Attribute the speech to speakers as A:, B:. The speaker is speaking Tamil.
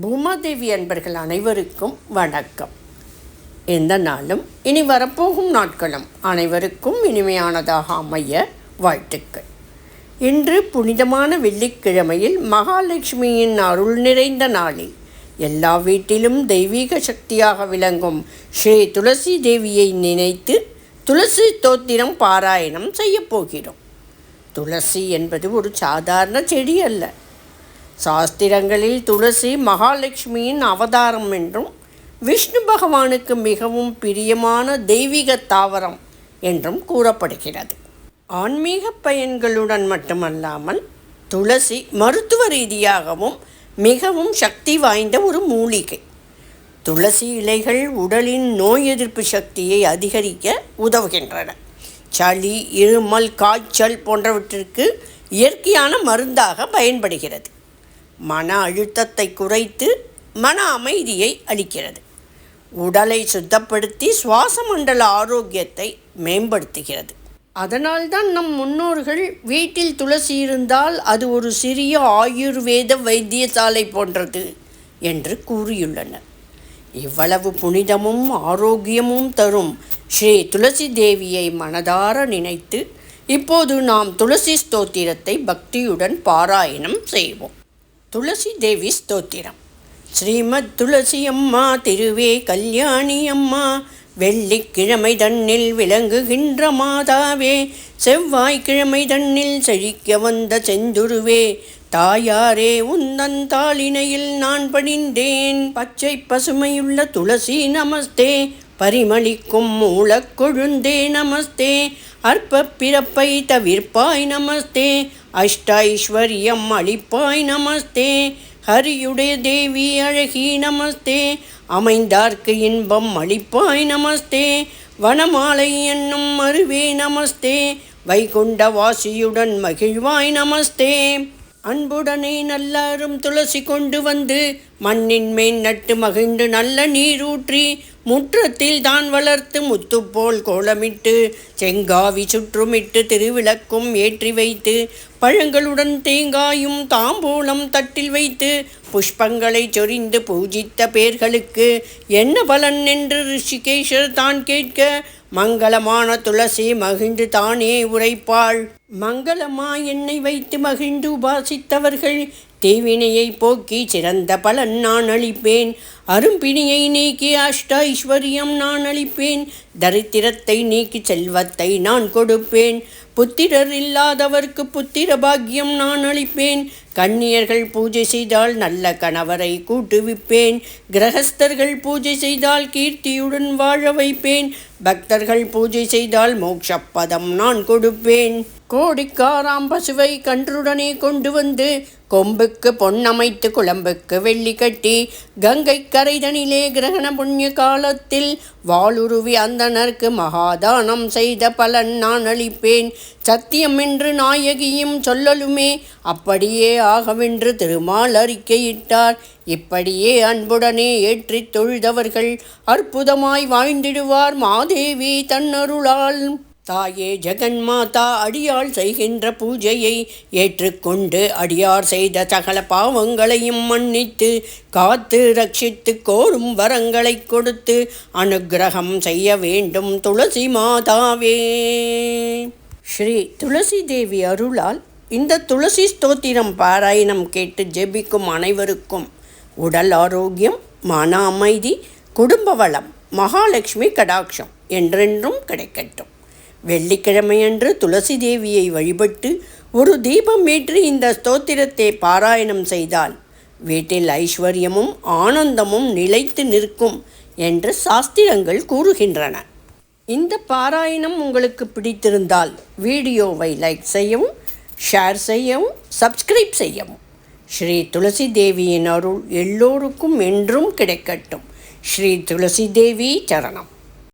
A: பூமாதேவி அன்பர்கள் அனைவருக்கும் வணக்கம். எந்த நாளும் இனி வரப்போகும் நாட்களும் அனைவருக்கும் இனிமையானதாக அமைய வாழ்த்துக்கள். இன்று புனிதமான வெள்ளிக்கிழமையில் மகாலட்சுமியின் அருள் நிறைந்த நாளில் எல்லா வீட்டிலும் தெய்வீக சக்தியாக விளங்கும் ஸ்ரீ துளசி தேவியை நினைத்து துளசி ஸ்தோத்திரம் பாராயணம் செய்யப்போகிறோம். துளசி என்பது ஒரு சாதாரண செடி அல்ல. சாஸ்திரங்களில் துளசி மகாலட்சுமியின் அவதாரம் என்றும் விஷ்ணு பகவானுக்கு மிகவும் பிரியமான தெய்வீக தாவரம் என்றும் கூறப்படுகிறது. ஆன்மீக பயன்களுடன் மட்டுமல்லாமல் துளசி மருத்துவ ரீதியாகவும் மிகவும் சக்தி வாய்ந்த ஒரு மூலிகை. துளசி இலைகள் உடலின் நோய் எதிர்ப்பு சக்தியை அதிகரிக்க உதவுகின்றன. சளி, இருமல், காய்ச்சல் போன்றவற்றிற்கு இயற்கையான மருந்தாக பயன்படுகிறது. மன அழுத்தத்தை குறைத்து மன அமைதியை அளிக்கிறது. உடலை சுத்தப்படுத்தி சுவாச மண்டல ஆரோக்கியத்தை மேம்படுத்துகிறது. அதனால்தான் நம் முன்னோர்கள் வீட்டில் துளசி இருந்தால் அது ஒரு சிறிய ஆயுர்வேத வைத்தியசாலை போன்றது என்று கூறியுள்ளனர். இவ்வளவு புனிதமும் ஆரோக்கியமும் தரும் ஸ்ரீ துளசி தேவியை மனதார நினைத்து இப்போது நாம் துளசி ஸ்தோத்திரத்தை பக்தியுடன் பாராயணம் செய்வோம். துளசி தேவி ஸ்தோத்திரம். ஸ்ரீமத் துளசி அம்மா திருவே கல்யாணி அம்மா, வெள்ளிக்கிழமை தன்னில் விளங்குகின்ற மாதாவே, செவ்வாய்க்கிழமை தன்னில் செழிக்க வந்த செந்துருவே, தாயாரே உந்தன் தாளினையில் நான் பணிந்தேன். பச்சை பசுமையுள்ள துளசி நமஸ்தே, பரிமளிக்கும் மூலக் கொழுந்தே நமஸ்தே, அற்ப பிறப்பை தவிர்ப்பாய் நமஸ்தே, அஷ்ட ஐஸ்வர்யம் அளிப்பாய் நமஸ்தே, ஹரியுடைய தேவி அழகி நமஸ்தே, அமைந்தார்க்கு இன்பம் அளிப்பாய் நமஸ்தே, வனமாலை என்னும் அருவே நமஸ்தே, வைகுண்ட வாசியுடன் மகிழ்வாய் நமஸ்தே. அன்புடனே நல்லரும் துளசி கொண்டு வந்து மண்ணின் மேல் நட்டு மகிழ்ந்து நல்ல நீரூற்றி முற்றத்தில் தான் வளர்த்து முத்துப்போல் கோலமிட்டு செங்காவி சுற்றுமிட்டு திருவிளக்கும் ஏற்றி வைத்து பழங்களுடன் தேங்காயும் தாம்பூலம் தட்டில் வைத்து புஷ்பங்களை சொரிந்து பூஜித்த பேர்களுக்கு என்ன பலன் என்று ரிஷிகேஷர் தான் கேட்க மங்களமான துளசி மகிழ்ந்து தானே உரைப்பாள். மங்களமா எண்ணெய் வைத்து மகிழ்ந்து உபாசித்தவர்கள் தீவினையை போக்கி சிறந்த பலன் நான் அளிப்பேன். அரும்பிணியை நீக்கி அஷ்ட ஐஸ்வர்யம் நான் அளிப்பேன். தரித்திரத்தை நீக்கி செல்வத்தை நான் கொடுப்பேன். புத்திரர் இல்லாதவர்க்கு புத்திர பாக்கியம் நான் அளிப்பேன். கன்னியர்கள் பூஜை செய்தால் நல்ல கணவரை கூட்டுவிப்பேன். கிரகஸ்தர்கள் பூஜை செய்தால் கீர்த்தியுடன் வாழ வைப்பேன். பக்தர்கள் பூஜை செய்தால் மோட்சப்பதம் நான் கொடுப்பேன். கோடிக்காராம் பசுவை கன்றுடனே கொண்டு வந்து கொம்புக்கு பொன்னமைத்து குழம்புக்கு வெள்ளி கட்டி கங்கை கரைதனிலே கிரகண புண்ணிய காலத்தில் வாளுருவி அந்தனருக்கு மகாதானம் செய்த பலன் நான் அளிப்பேன். சத்தியம் என்று நாயகியும் சொல்லலுமே அப்படியே ஆகவென்று திருமால் அறிக்கையிட்டார். இப்படியே அன்புடனே ஏற்றி தொழுதவர்கள் அற்புதமாய் வாழ்ந்திடுவார் மாதேவி தன்னருளால். தாயே ஜெகன்மாதா அடியாள் செய்கின்ற பூஜையை ஏற்றுக்கொண்டு அடியார் செய்த சகல பாவங்களையும் மன்னித்து காத்து ரட்சித்து கோரும் வரங்களை கொடுத்து அனுக்கிரகம் செய்ய வேண்டும் துளசி மாதாவே. ஸ்ரீ துளசி தேவி அருளால் இந்த துளசி ஸ்தோத்திரம் பாராயணம் கேட்டு ஜெபிக்கும் அனைவருக்கும் உடல் ஆரோக்கியம், மன அமைதி, குடும்ப வளம், மகாலட்சுமி கடாட்சம் என்றென்றும் கிடைக்கட்டும். வெள்ளிக்கிழமையன்று துளசி தேவியை வழிபட்டு ஒரு தீபம் ஏற்றி இந்த ஸ்தோத்திரத்தை பாராயணம் செய்தால் வீட்டில் ஐஸ்வர்யமும் ஆனந்தமும் நிலைத்து நிற்கும் என்று சாஸ்திரங்கள் கூறுகின்றன. இந்த பாராயணம் உங்களுக்கு பிடித்திருந்தால் வீடியோவை லைக் செய்யவும், ஷேர் செய்யவும், சப்ஸ்கிரைப் செய்யவும். ஸ்ரீ துளசி தேவியின் அருள் எல்லோருக்கும் என்றும் கிடைக்கட்டும். ஸ்ரீ துளசி தேவி சரணம்.